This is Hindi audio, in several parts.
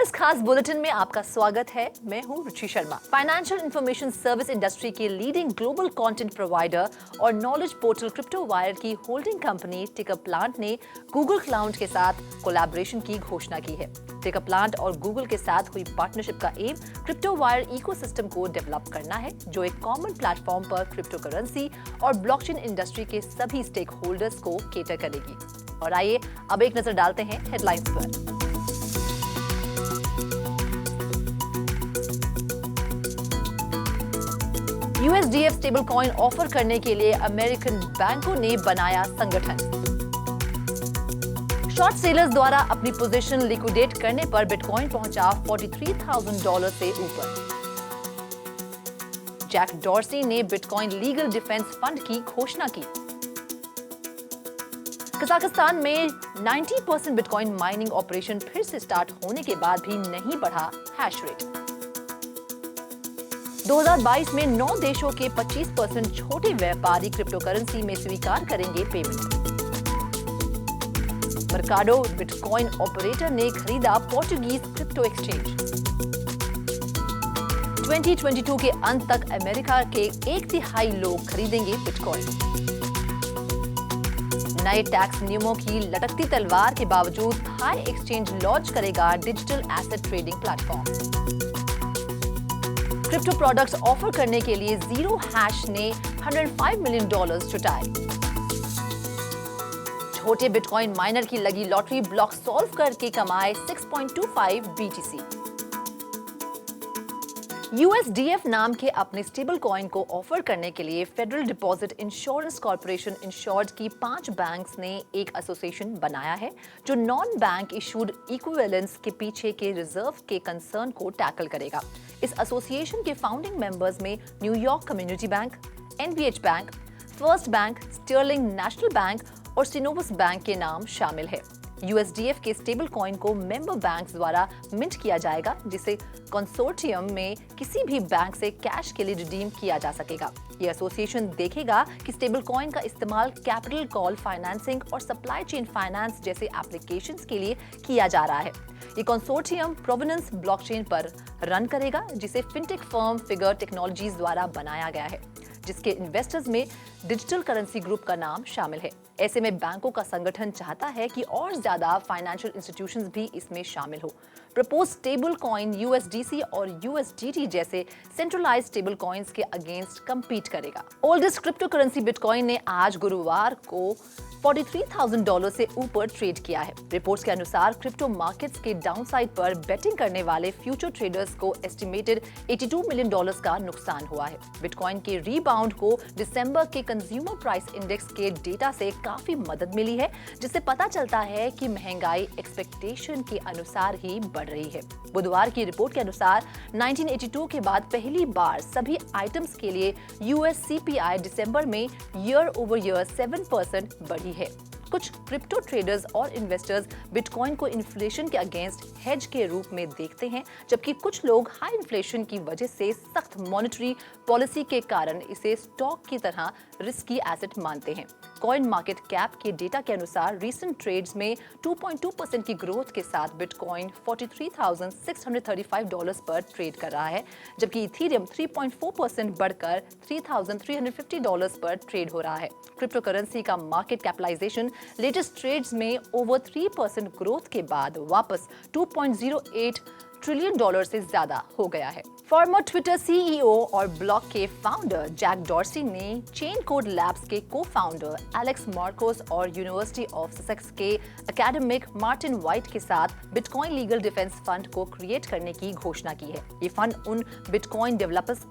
इस खास बुलेटिन में आपका स्वागत है। मैं हूं Ruchi Sharma. Financial information service industry के लीडिंग ग्लोबल कंटेंट प्रोवाइडर और नॉलेज पोर्टल क्रिप्टोवायर की होल्डिंग कंपनी टिकरप्लांट ने गूगल क्लाउड के साथ कोलैबोरेशन की घोषणा की है। टिकरप्लांट और गूगल के साथ हुई पार्टनरशिप का एम क्रिप्टोवायर इकोसिस्टम को डेवलप करना है, जो एक कॉमन प्लेटफॉर्म पर क्रिप्टो करेंसी और ब्लॉकचेन इंडस्ट्री के सभी स्टेक होल्डर्स को केटर करेगी। और आइए अब एक नजर डालते हैं हेडलाइंस पर। USDF स्टेबल कॉइन ऑफर करने के लिए अमेरिकन बैंकों ने बनाया संगठन। शॉर्ट सेलर्स द्वारा अपनी पोजीशन लिक्विडेट करने पर बिटकॉइन पहुंचा $43,000 से ऊपर। जैक डॉर्सी ने बिटकॉइन लीगल डिफेंस फंड की घोषणा की। कजाकिस्तान में 90% बिटकॉइन माइनिंग ऑपरेशन फिर से स्टार्ट होने के बाद भी नहीं बढ़ा हैश रेट। 2022 में 9 देशों के 25% छोटे व्यापारी क्रिप्टो करेंसी में स्वीकार करेंगे पेमेंट। मर्काडो बिटकॉइन ऑपरेटर ने खरीदा पोर्टुगीज क्रिप्टो एक्सचेंज। 2022 के अंत तक अमेरिका के 1/3 लोग खरीदेंगे बिटकॉइन। नए टैक्स नियमों की लटकती तलवार के बावजूद थाई एक्सचेंज लॉन्च करेगा digital asset trading platform. Crypto products offer करने के लिए जीरो हैश ने $105 मिलियन जुटाए। छोटे बिटकॉइन माइनर की लगी लॉटरी ब्लॉक सॉल्व करके कमाए 6.25 BTC। USDF नाम के अपने स्टेबल कॉइन को ऑफर करने के लिए federal deposit insurance corporation insured की 5 बैंक्स ने एक एसोसिएशन बनाया है, जो नॉन बैंक इशूड इक्विवेलेंस के पीछे के रिजर्व के कंसर्न को टैकल करेगा। इस एसोसिएशन के फाउंडिंग मेंबर्स में New York community bank, NBH bank, first bank, sterling national bank और सिनोवस बैंक के नाम शामिल है। USDF के स्टेबल कॉइन को मेंबर बैंक्स द्वारा मिंट किया जाएगा, जिसे कंसोर्टियम में किसी भी बैंक से कैश के लिए रिडीम किया जा सकेगा। ये एसोसिएशन देखेगा कि स्टेबल कॉइन का इस्तेमाल कैपिटल कॉल फाइनेंसिंग और सप्लाई चेन फाइनेंस जैसे एप्लीकेशंस के लिए किया जा रहा है। ये कंसोर्टियम प्रोवेनेंस ब्लॉकचेन पर रन करेगा, जिसे फिनटेक फर्म फिगर टेक्नोलॉजीज द्वारा बनाया गया है, जिसके इन्वेस्टर्स में डिजिटल करेंसी ग्रुप का नाम शामिल है। ऐसे में बैंकों का संगठन चाहता है कि और ज्यादा फाइनेंशियल इंस्टीट्यूशंस भी इसमें शामिल हो। प्रपोज स्टेबल कॉइन USDC और USDT जैसे सेंट्रलाइज्ड स्टेबल कॉइन्स के अगेंस्ट कंपीट करेगा। ओल्डेस्ट क्रिप्टो करेंसी बिटकॉइन ने आज गुरुवार को $43,000 से ऊपर ट्रेड किया है। रिपोर्ट्स के अनुसार क्रिप्टो मार्केट्स के डाउनसाइड पर बेटिंग करने वाले फ्यूचर ट्रेडर्स को एस्टिमेटेड $82 मिलियन का नुकसान हुआ है। बिटकॉइन के रीबाउंड को दिसंबर के कंज्यूमर प्राइस इंडेक्स के डेटा से काफी मदद मिली है, जिससे पता चलता है कि महंगाई एक्सपेक्टेशन के अनुसार ही बढ़ रही है। बुधवार की रिपोर्ट के अनुसार 1982 के बाद पहली बार सभी आइटम्स के लिए US CPI दिसंबर में ईयर ओवर ईयर 7% बढ़ी है। कुछ क्रिप्टो ट्रेडर्स और इन्वेस्टर्स बिटकॉइन को इन्फ्लेशन के अगेंस्ट हेज के रूप में देखते हैं, जबकि कुछ लोग हाई इन्फ्लेशन की वजह से सख्त मॉनेटरी पॉलिसी के कारण इसे स्टॉक की तरह रिस्की एसेट मानते हैं। कॉइन मार्केट कैप के डेटा के अनुसार रीसेंट ट्रेड्स में 2.2% की ग्रोथ के साथ बिटकॉइन $43,635 पर ट्रेड कर रहा है, जबकि इथेरियम 3.4% बढ़कर $3,350 पर ट्रेड हो रहा है। क्रिप्टो करेंसी का मार्केट कैपिटलाइजेशन लेटेस्ट ट्रेड्स में ओवर 3% ग्रोथ के बाद वापस $2.08 ट्रिलियन से ज्यादा हो गया है। फॉर्मर ट्विटर CEO और ब्लॉक के फाउंडर जैक डॉर्सी ने चेन कोड लैब्स के को-फाउंडर एलेक्स मार्कोस और यूनिवर्सिटी ऑफ ससेक्स के एकेडमिक मार्टिन वाइट के साथ बिटकॉइन लीगल डिफेंस फंड को क्रिएट करने की घोषणा की है। ये फंड उन बिटकॉइन डेवलपर्स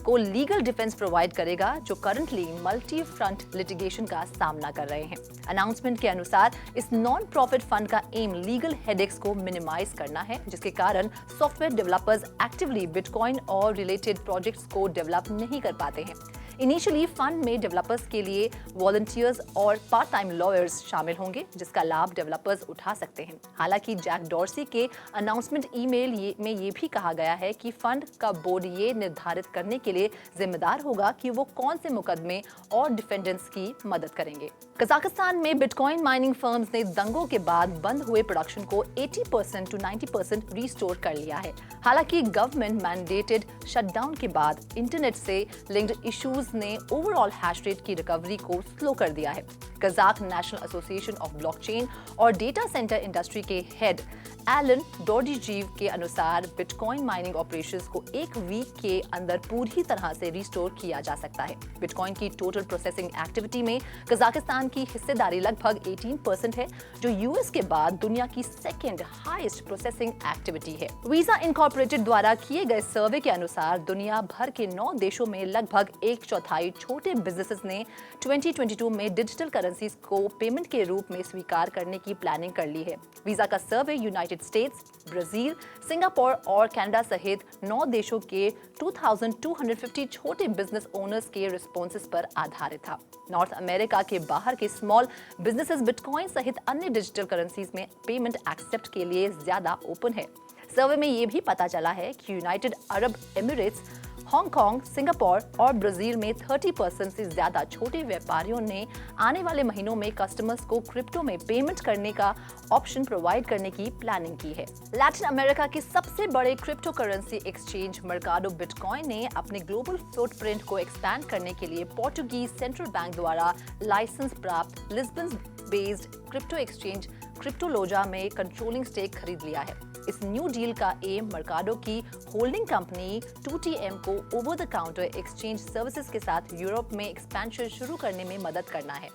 को लीगल डिफेंस प्रोवाइड करेगा जो करंटली मल्टी फ्रंट लिटिगेशन का सामना कर रहे हैं। अनाउंसमेंट के अनुसार इस नॉन प्रॉफिट फंड का एम लीगल हेडेक्स को मिनिमाइज करना है, जिसके कारण सॉफ्टवेयर डेवलपर्स एक्टिवली बिटकॉइन और रिलेटेड प्रोजेक्ट्स को डेवलप नहीं कर पाते हैं। इनिशियली फंड में डेवलपर्स के लिए वॉलंटियर्स और पार्ट टाइम लॉयर्स शामिल होंगे, जिसका लाभ डेवलपर्स उठा सकते हैं। हालांकि जैक डॉर्सी के अनाउंसमेंट ईमेल में ये भी कहा गया है कि फंड का बोर्ड ये निर्धारित करने के लिए जिम्मेदार होगा कि वो कौन से मुकदमे और डिफेंडेंट्स की मदद करेंगे। कजाकिस्तान में बिटकॉइन माइनिंग फर्म्स ने दंगों के बाद बंद हुए प्रोडक्शन को 80% to 90% रिस्टोर कर लिया है। हालांकि गवर्नमेंट मैंडेटेड शटडाउन के बाद इंटरनेट से लिंक्ड इश्यूज ने ओवरऑल हैश रेट की रिकवरी को स्लो कर दिया है। Kazakh national association of blockchain और डेटा सेंटर इंडस्ट्री के हेड एलन डोर्डीजीव के अनुसार बिटकॉइन माइनिंग ऑपरेशंस को एक वीक के अंदर पूरी तरह से रिस्टोर किया जा सकता है। बिटकॉइन की टोटल प्रोसेसिंग एक्टिविटी में कजाकिस्तान की हिस्सेदारी लगभग 18% है, जो यूएस के बाद दुनिया की सेकेंड हाईएस्ट प्रोसेसिंग एक्टिविटी है। वीजा इनकॉर्पोरेटेड द्वारा किए गए सर्वे के अनुसार दुनिया भर के 9 देशों में लगभग 1/4 छोटे बिजनेसेस ने 2022 में डिजिटल करेंसीज को पेमेंट के रूप में स्वीकार करने की प्लानिंग कर ली है। वीजा का सर्वे यूनाइटेड स्टेट्स, ब्राजील, सिंगापुर और कनाडा सहित 9 देशों के 2250 छोटे बिजनेस ओनर्स के रिस्पॉन्सेस पर आधारित था। नॉर्थ अमेरिका के बाहर के स्मॉल बिजनेसेस बिटकॉइन सहित अन्य डिजिटल करेंसीज में पेमेंट एक्सेप्ट के लिए ज्यादा ओपन है। सर्वे में ये भी पता चला है कि United Arab Emirates, Hong Kong, Singapore और ब्राजील में 30% से ज्यादा छोटे व्यापारियों ने आने वाले महीनों में कस्टमर्स को क्रिप्टो में पेमेंट करने का ऑप्शन प्रोवाइड करने की प्लानिंग की है। लैटिन अमेरिका के सबसे बड़े crypto currency exchange Mercado bitcoin ने अपने ग्लोबल फुटप्रिंट को एक्सपैंड करने के लिए पोर्टुगीज सेंट्रल बैंक द्वारा लाइसेंस प्राप्त लिस्बन बेस्ड क्रिप्टो एक्सचेंज क्रिप्टोलोजा में कंट्रोलिंग स्टेक खरीद लिया है। इस न्यू डील का एम मर्काडो की होल्डिंग कंपनी 2TM को over the counter exchange services के साथ यूरोप में एक्सपेंशन शुरू करने में मदद करना है।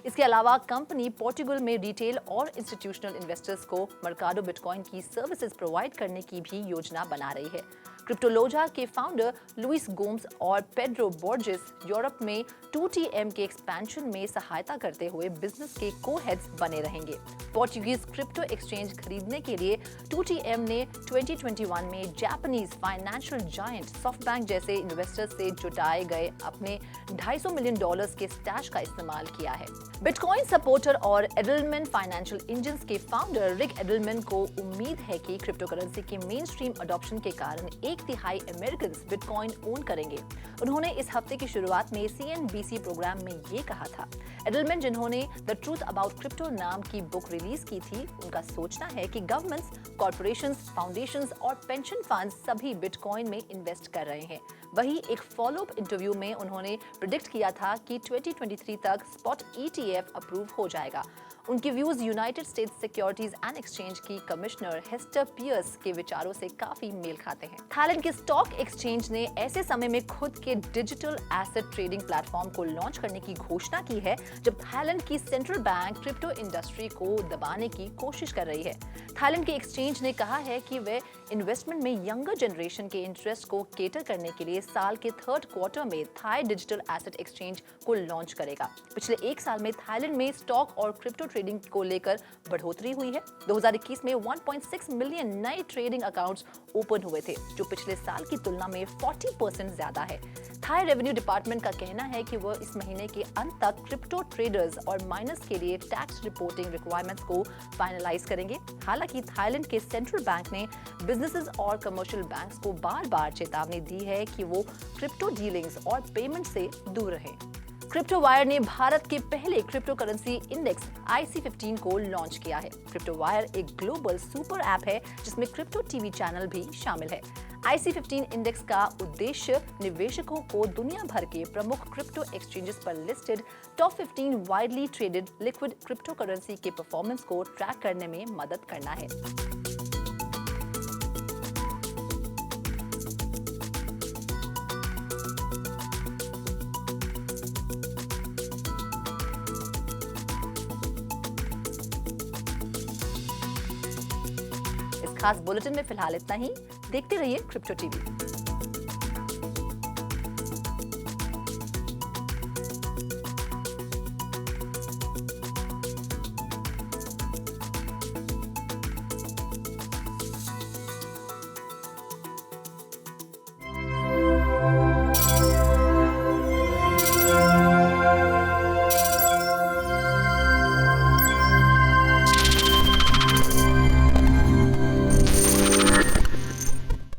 इसके अलावा कंपनी पोर्टुगल में रिटेल और इंस्टीट्यूशनल इन्वेस्टर्स को मर्काडो बिटकॉइन की सर्विसेज प्रोवाइड करने की भी योजना बना रही है। क्रिप्टोलोजा के फाउंडर लुइस गोम्स और पेड्रो बोर्जेस यूरोप में 2TM के एक्सपेंशन में सहायता करते हुए बिजनेस के को-हेड्स बने रहेंगे। पोर्टुगीज क्रिप्टो एक्सचेंज खरीदने के लिए 2TM ने 2021 में जापानीज फाइनेंशियल जायंट सॉफ्टबैंक जैसे इन्वेस्टर्स से जुटाए गए अपने $250 मिलियन के स्टैश का इस्तेमाल किया है। बिटकॉइन सपोर्टर और एडलमैन फाइनेंशियल इंजन्स के फाउंडर रिक एडलमैन को उम्मीद है कि क्रिप्टो करेंसी के मेन स्ट्रीम अडॉप्शन के कारण 1/3 अमेरिकन बिटकॉइन ओन करेंगे। उन्होंने इस हफ्ते की शुरुआत में CNBC प्रोग्राम में ये कहा था। एडलमैन, जिन्होंने द ट्रूथ अबाउट क्रिप्टो नाम की बुक रिलीज की थी, उनका सोचना है कि गवर्नमेंट्स, कॉर्पोरेशंस, फाउंडेशंस और पेंशन फंड्स सभी बिटकॉइन में इन्वेस्ट कर रहे हैं। वही एक फॉलोअप इंटरव्यू में उन्होंने प्रेडिक्ट किया था कि 2023 तक स्पॉट ETF अप्रूव हो जाएगा। उनके views United states securities and exchange की कमिश्नर हेस्टर पियर्स के विचारों से काफी मेल खाते हैं। थाईलैंड के स्टॉक एक्सचेंज ने ऐसे समय में खुद के डिजिटल एसेट ट्रेडिंग प्लेटफॉर्म को लॉन्च करने की घोषणा की है जब थाईलैंड की सेंट्रल बैंक क्रिप्टो इंडस्ट्री को दबाने की कोशिश कर रही है। थाईलैंड के एक्सचेंज ने कहा है कि वे इन्वेस्टमेंट में यंगर जनरेशन के इंटरेस्ट को केटर करने के लिए साल के 3rd क्वार्टर में थाई डिजिटल एसेट एक्सचेंज को लॉन्च करेगा। पिछले 1 साल में थाईलैंड में स्टॉक और क्रिप्टो ट्रेडिंग को लेकर बढ़ोतरी हुई है। 2021 में 1.6 मिलियन नए ट्रेडिंग अकाउंट्स ओपन हुए थे, जो पिछले साल की तुलना में 40% ज्यादा है। थाई रेवेन्यू डिपार्टमेंट का कहना है कि वह इस महीने के अंत तक क्रिप्टो ट्रेडर्स और माइनर्स के लिए टैक्स रिपोर्टिंग रिक्वायरमेंट्स को फाइनलाइज करेंगे। हालांकि थाईलैंड के सेंट्रल बैंक ने बिजनेसेस और कमर्शियल बैंक्स को बार-बार चेतावनी दी है कि वो क्रिप्टो डीलिंग्स और पेमेंट से दूर रहें। क्रिप्टो वायर ने भारत के पहले क्रिप्टो करेंसी इंडेक्स IC15 को लॉन्च किया है। क्रिप्टो वायर एक ग्लोबल सुपर ऐप है जिसमें क्रिप्टो टीवी चैनल भी शामिल है। IC15 इंडेक्स का उद्देश्य निवेशकों को दुनिया भर के प्रमुख क्रिप्टो एक्सचेंजेस पर listed top 15 widely traded liquid crypto currency के परफॉर्मेंस को ट्रैक करने में मदद करना है। खास बुलेटिन में फिलहाल इतना ही। देखते रहिए क्रिप्टो टीवी।